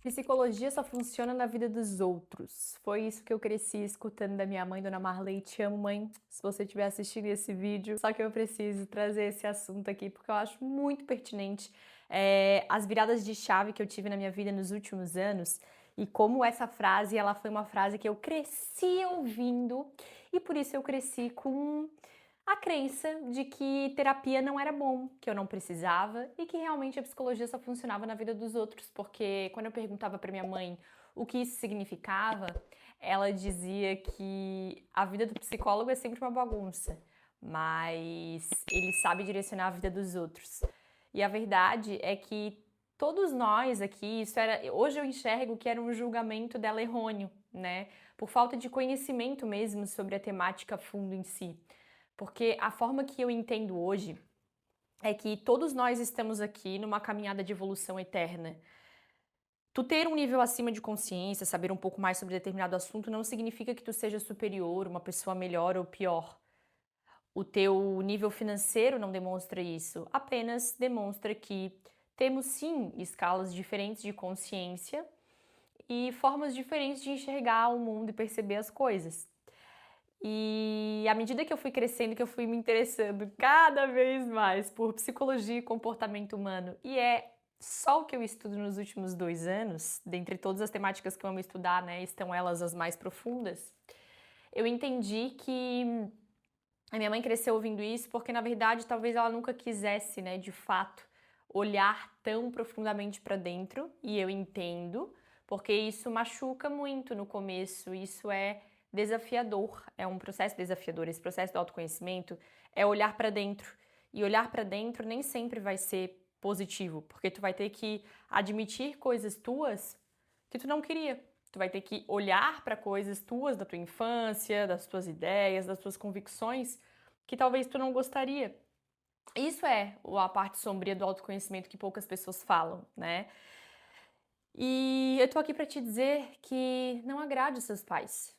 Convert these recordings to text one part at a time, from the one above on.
Psicologia só funciona na vida dos outros. Foi isso que eu cresci escutando da minha mãe, Dona Marley. Te amo, mãe. Se você estiver assistindo esse vídeo, só que eu preciso trazer esse assunto aqui porque eu acho muito pertinente. As viradas de chave que eu tive na minha vida nos últimos anos e como essa frase, ela foi uma frase que eu cresci ouvindo e por isso eu cresci com a crença de que terapia não era bom, que eu não precisava e que realmente a psicologia só funcionava na vida dos outros, porque quando eu perguntava para minha mãe o que isso significava, ela dizia que a vida do psicólogo é sempre uma bagunça, mas ele sabe direcionar a vida dos outros. E a verdade é que todos nós aqui, hoje eu enxergo que era um julgamento dela errôneo, né? Por falta de conhecimento mesmo sobre a temática a fundo em si. Porque a forma que eu entendo hoje é que todos nós estamos aqui numa caminhada de evolução eterna. Tu ter um nível acima de consciência, saber um pouco mais sobre determinado assunto, não significa que tu seja superior, uma pessoa melhor ou pior. O teu nível financeiro não demonstra isso, apenas demonstra que temos sim escalas diferentes de consciência e formas diferentes de enxergar o mundo e perceber as coisas. E à medida que eu fui crescendo, que eu fui me interessando cada vez mais por psicologia e comportamento humano, e é só o que eu estudo nos últimos 2 anos, dentre todas as temáticas que eu amo estudar, né, estão elas as mais profundas, eu entendi que a minha mãe cresceu ouvindo isso porque, na verdade, talvez ela nunca quisesse, né, de fato, olhar tão profundamente para dentro, e eu entendo, porque isso machuca muito no começo, isso é desafiador, é um processo desafiador. Esse processo do autoconhecimento é olhar para dentro, e olhar para dentro nem sempre vai ser positivo, porque tu vai ter que admitir coisas tuas que tu não queria. Tu vai ter que olhar para coisas tuas da tua infância, das tuas ideias, das tuas convicções que talvez tu não gostaria. Isso é a parte sombria do autoconhecimento que poucas pessoas falam, né? E eu tô aqui para te dizer que não agrade os seus pais.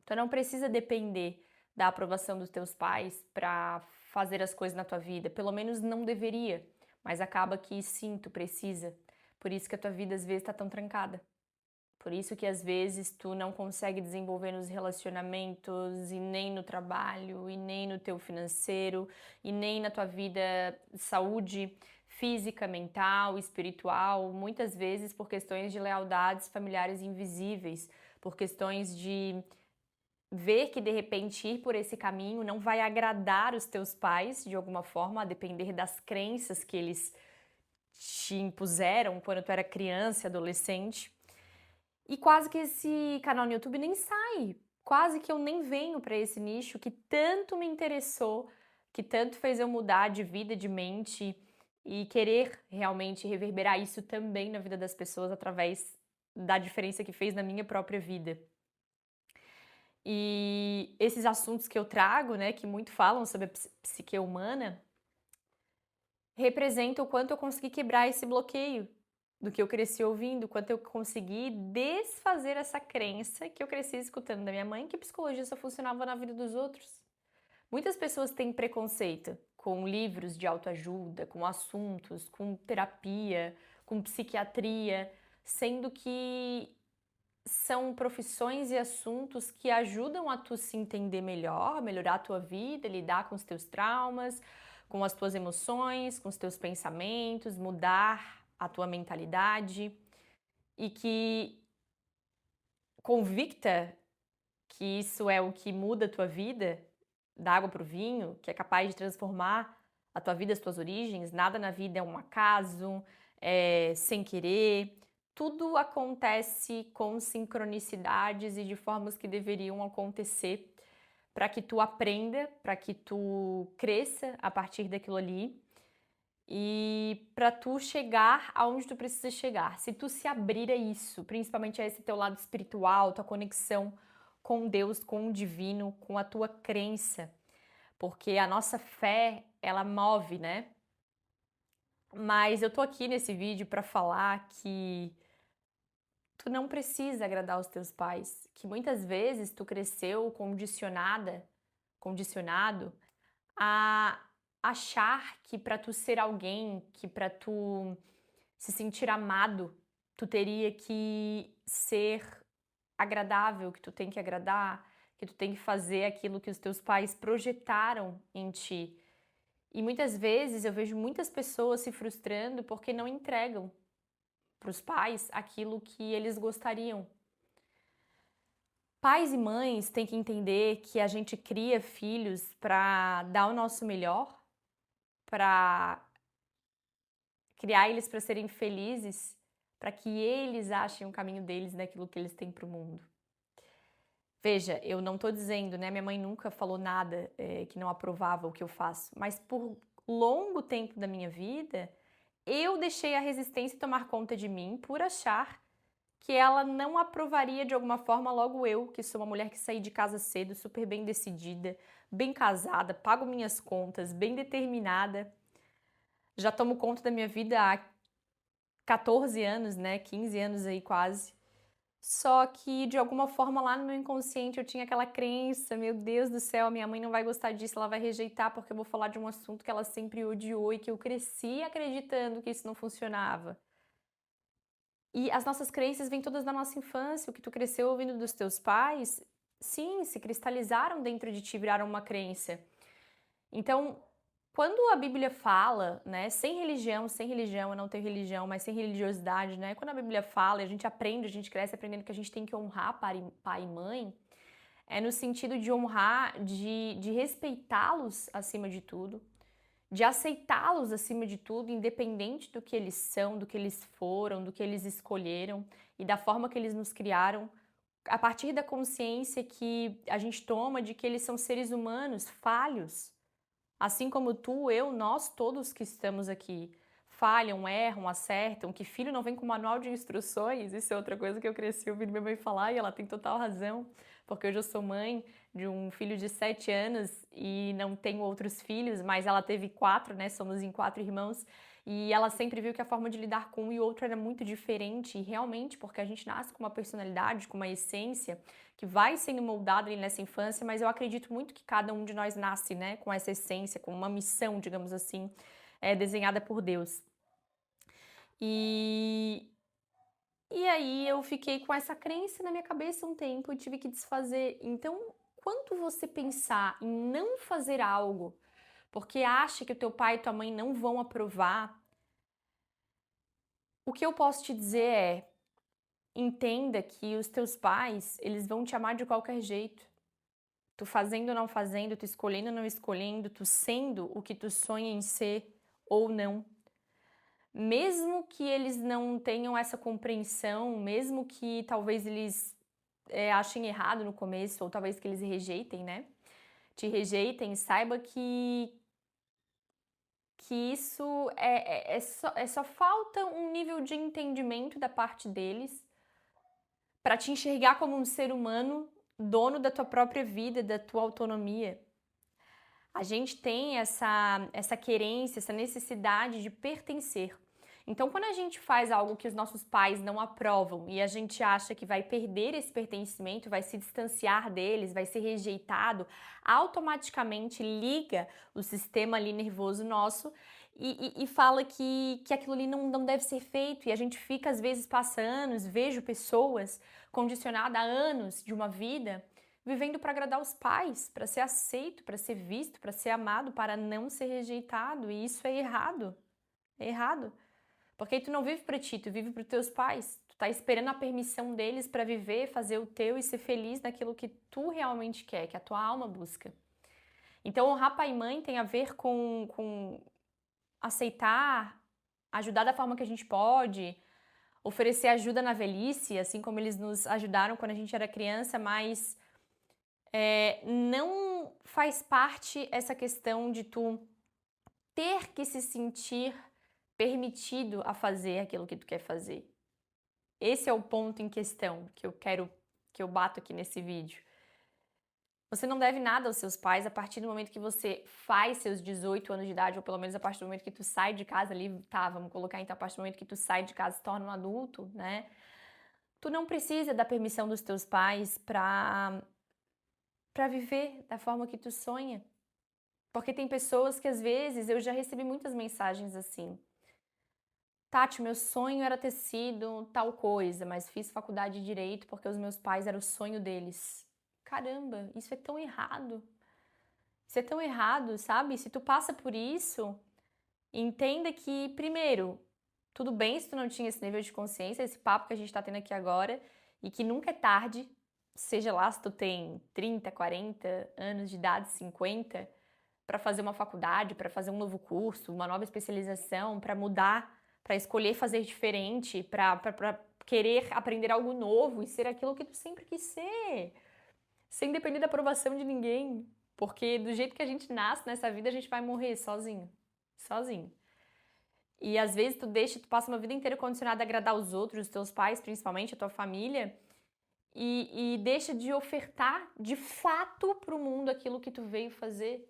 Tu não precisa depender da aprovação dos teus pais para fazer as coisas na tua vida. Pelo menos não deveria, mas acaba que sim, tu precisa. Por isso que a tua vida às vezes tá tão trancada. Por isso que às vezes tu não consegue desenvolver nos relacionamentos e nem no trabalho e nem no teu financeiro e nem na tua vida saúde física, mental, espiritual, muitas vezes por questões de lealdades familiares invisíveis, por questões de ver que de repente ir por esse caminho não vai agradar os teus pais de alguma forma, a depender das crenças que eles te impuseram quando tu era criança, adolescente. E quase que esse canal no YouTube nem sai. Quase que eu nem venho para esse nicho que tanto me interessou, que tanto fez eu mudar de vida, de mente e querer realmente reverberar isso também na vida das pessoas através da diferença que fez na minha própria vida. E esses assuntos que eu trago, né, que muito falam sobre a psique humana, representa o quanto eu consegui quebrar esse bloqueio do que eu cresci ouvindo, o quanto eu consegui desfazer essa crença que eu cresci escutando da minha mãe, que psicologia só funcionava na vida dos outros. Muitas pessoas têm preconceito com livros de autoajuda, com assuntos, com terapia, com psiquiatria, sendo que são profissões e assuntos que ajudam a tu se entender melhor, melhorar a tua vida, lidar com os teus traumas, com as tuas emoções, com os teus pensamentos, mudar a tua mentalidade e que convicta que isso é o que muda a tua vida, da água para o vinho, que é capaz de transformar a tua vida, as tuas origens, nada na vida é um acaso, é sem querer, tudo acontece com sincronicidades e de formas que deveriam acontecer para que tu aprenda, para que tu cresça a partir daquilo ali e para tu chegar aonde tu precisa chegar. Se tu se abrir a isso, principalmente a esse teu lado espiritual, tua conexão com Deus, com o divino, com a tua crença, porque a nossa fé, ela move, né? Mas eu tô aqui nesse vídeo para falar que tu não precisa agradar os teus pais, que muitas vezes tu cresceu condicionado a achar que para tu ser alguém, que para tu se sentir amado, tu teria que ser agradável, que tu tem que agradar, que tu tem que fazer aquilo que os teus pais projetaram em ti. E muitas vezes eu vejo muitas pessoas se frustrando porque não entregam para os pais aquilo que eles gostariam. Pais e mães têm que entender que a gente cria filhos para dar o nosso melhor, para criar eles para serem felizes, para que eles achem o caminho deles naquilo que eles têm para o mundo. Veja, eu não estou dizendo, né? Minha mãe nunca falou nada que não aprovava o que eu faço, mas por longo tempo da minha vida, eu deixei a resistência tomar conta de mim por achar que ela não aprovaria de alguma forma, logo eu, que sou uma mulher que saí de casa cedo, super bem decidida, bem casada, pago minhas contas, bem determinada, já tomo conta da minha vida há 14 anos, né? 15 anos aí quase. Só que de alguma forma lá no meu inconsciente eu tinha aquela crença, meu Deus do céu, minha mãe não vai gostar disso, ela vai rejeitar porque eu vou falar de um assunto que ela sempre odiou e que eu cresci acreditando que isso não funcionava. E as nossas crenças vêm todas da nossa infância, o que tu cresceu ouvindo dos teus pais, sim, se cristalizaram dentro de ti, viraram uma crença. Então, quando a Bíblia fala, né, sem religião, eu não tenho religião, mas sem religiosidade, né, quando a Bíblia fala e a gente aprende, a gente cresce aprendendo que a gente tem que honrar pai e mãe, é no sentido de honrar, de respeitá-los acima de tudo, de aceitá-los acima de tudo, independente do que eles são, do que eles foram, do que eles escolheram e da forma que eles nos criaram, a partir da consciência que a gente toma de que eles são seres humanos falhos, assim como tu, eu, nós todos que estamos aqui falham, erram, acertam, que filho não vem com manual de instruções, isso é outra coisa que eu cresci ouvindo minha mãe falar e ela tem total razão, porque hoje eu sou mãe de um filho de 7 anos e não tenho outros filhos, mas ela teve 4, né, somos em 4 irmãos, e ela sempre viu que a forma de lidar com um e outro era muito diferente, e realmente, porque a gente nasce com uma personalidade, com uma essência, que vai sendo moldada ali nessa infância, mas eu acredito muito que cada um de nós nasce, né, com essa essência, com uma missão, digamos assim, desenhada por Deus. E, e aí eu fiquei com essa crença na minha cabeça um tempo e tive que desfazer. Então, quando você pensar em não fazer algo porque acha que o teu pai e tua mãe não vão aprovar, o que eu posso te dizer é: entenda que os teus pais, eles vão te amar de qualquer jeito. Tu fazendo ou não fazendo, tu escolhendo ou não escolhendo, tu sendo o que tu sonha em ser ou não. Mesmo que eles não tenham essa compreensão, mesmo que talvez eles achem errado no começo, ou talvez que eles rejeitem, né? Te rejeitem, saiba que isso só falta um nível de entendimento da parte deles para te enxergar como um ser humano, dono da tua própria vida, da tua autonomia. A gente tem essa querência, essa necessidade de pertencer. Então, quando a gente faz algo que os nossos pais não aprovam e a gente acha que vai perder esse pertencimento, vai se distanciar deles, vai ser rejeitado, automaticamente liga o sistema ali nervoso nosso e fala que aquilo ali não deve ser feito. E a gente fica, às vezes, passa anos, vejo pessoas condicionadas a anos de uma vida vivendo para agradar os pais, para ser aceito, para ser visto, para ser amado, para não ser rejeitado. E isso é errado. É errado. Porque aí tu não vive para ti, tu vive para os teus pais. Tu tá esperando a permissão deles para viver, fazer o teu e ser feliz naquilo que tu realmente quer, que a tua alma busca. Então, honrar pai e mãe tem a ver com aceitar, ajudar da forma que a gente pode, oferecer ajuda na velhice, assim como eles nos ajudaram quando a gente era criança, mas não faz parte essa questão de tu ter que se sentir permitido a fazer aquilo que tu quer fazer. Esse é o ponto em questão que eu bato aqui nesse vídeo. Você não deve nada aos seus pais a partir do momento que você faz seus 18 anos de idade, ou pelo menos a partir do momento que tu sai de casa ali, tá, vamos colocar então a partir do momento que tu sai de casa e se torna um adulto, né? Tu não precisa da permissão dos teus pais para viver da forma que tu sonha. Porque tem pessoas que às vezes, eu já recebi muitas mensagens assim. Tati, meu sonho era ter sido tal coisa, mas fiz faculdade de direito porque os meus pais era o sonho deles. Caramba, isso é tão errado. Isso é tão errado, sabe? Se tu passa por isso, entenda que, primeiro, tudo bem se tu não tinha esse nível de consciência, esse papo que a gente tá tendo aqui agora, e que nunca é tarde, seja lá se tu tem 30, 40 anos de idade, 50, para fazer uma faculdade, para fazer um novo curso, uma nova especialização, para mudar, para escolher fazer diferente, para querer aprender algo novo e ser aquilo que tu sempre quis ser, sem depender da aprovação de ninguém. Porque do jeito que a gente nasce nessa vida, a gente vai morrer sozinho. Sozinho. E às vezes tu passa uma vida inteira condicionada a agradar os outros, os teus pais, principalmente, a tua família, e deixa de ofertar de fato pro mundo aquilo que tu veio fazer.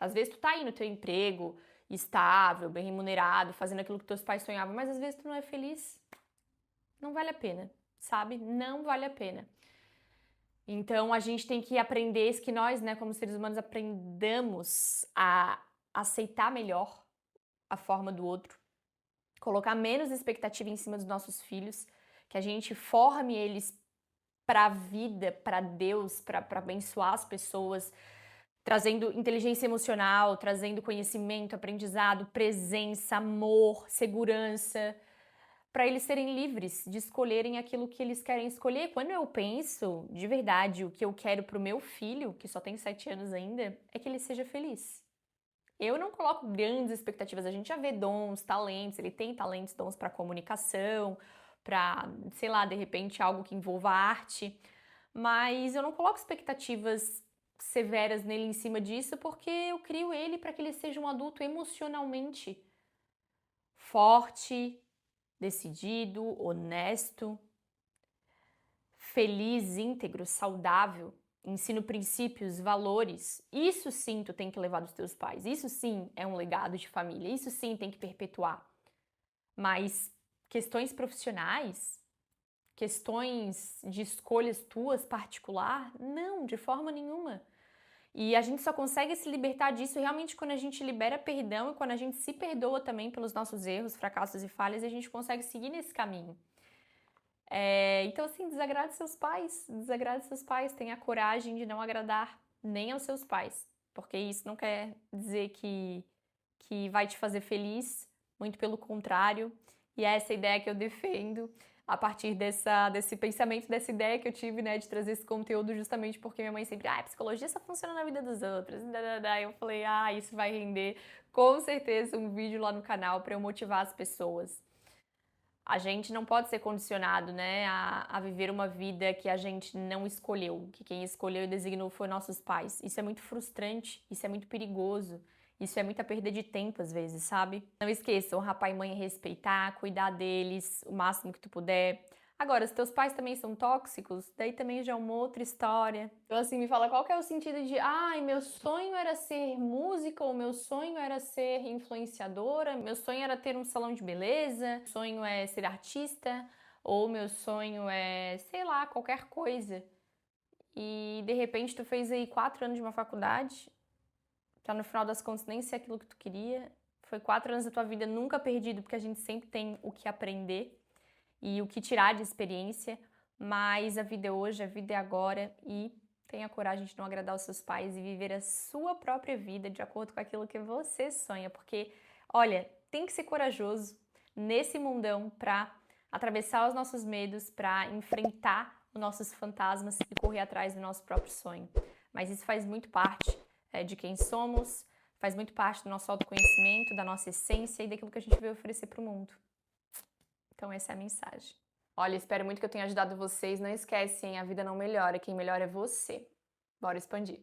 Às vezes tu tá aí no teu emprego, estável, bem remunerado, fazendo aquilo que teus pais sonhavam, mas às vezes tu não é feliz. Não vale a pena, sabe? Não vale a pena. Então a gente tem que aprender que nós, né, como seres humanos, aprendamos a aceitar melhor a forma do outro, colocar menos expectativa em cima dos nossos filhos, que a gente forme eles para a vida, para Deus, para abençoar as pessoas, trazendo inteligência emocional, trazendo conhecimento, aprendizado, presença, amor, segurança, para eles serem livres de escolherem aquilo que eles querem escolher. Quando eu penso, de verdade, o que eu quero pro meu filho, que só tem 7 anos ainda, é que ele seja feliz. Eu não coloco grandes expectativas, a gente já vê dons, talentos, ele tem talentos, dons para comunicação, para, sei lá, de repente algo que envolva arte, mas eu não coloco expectativas severas nele em cima disso, porque eu crio ele para que ele seja um adulto emocionalmente forte, decidido, honesto, feliz, íntegro, saudável, ensino princípios, valores. Isso sim tu tem que levar dos teus pais. Isso sim é um legado de família. Isso sim tem que perpetuar. Mas questões profissionais, questões de escolhas tuas particular, não, de forma nenhuma. E a gente só consegue se libertar disso realmente quando a gente libera perdão e quando a gente se perdoa também pelos nossos erros, fracassos e falhas, e a gente consegue seguir nesse caminho. Então, assim, desagrade seus pais, tenha a coragem de não agradar nem aos seus pais, porque isso não quer dizer que vai te fazer feliz, muito pelo contrário, e é essa ideia que eu defendo a partir desse pensamento, dessa ideia que eu tive, né, de trazer esse conteúdo justamente porque minha mãe sempre, a psicologia só funciona na vida dos outros, e eu falei, isso vai render com certeza um vídeo lá no canal para eu motivar as pessoas. A gente não pode ser condicionado, né, a viver uma vida que a gente não escolheu, que quem escolheu e designou foi nossos pais. Isso é muito frustrante, isso é muito perigoso, isso é muita perda de tempo às vezes, sabe? Não esqueça, honrar pai e mãe é respeitar, cuidar deles o máximo que tu puder. Agora, se teus pais também são tóxicos, daí também já é uma outra história. Então, assim, me fala qual que é o sentido de, meu sonho era ser música, ou meu sonho era ser influenciadora, meu sonho era ter um salão de beleza, meu sonho é ser artista, ou meu sonho é, sei lá, qualquer coisa. E de repente tu fez aí 4 anos de uma faculdade, pra no final das contas nem ser aquilo que tu queria. Foi 4 anos da tua vida nunca perdido, porque a gente sempre tem o que aprender e o que tirar de experiência, mas a vida é hoje, a vida é agora e tenha coragem de não agradar os seus pais e viver a sua própria vida de acordo com aquilo que você sonha, porque, olha, tem que ser corajoso nesse mundão para atravessar os nossos medos, para enfrentar os nossos fantasmas e correr atrás do nosso próprio sonho. Mas isso faz muito parte de quem somos, faz muito parte do nosso autoconhecimento, da nossa essência e daquilo que a gente veio oferecer para o mundo. Então essa é a mensagem. Olha, espero muito que eu tenha ajudado vocês. Não esquece, hein? A vida não melhora, quem melhora é você. Bora expandir.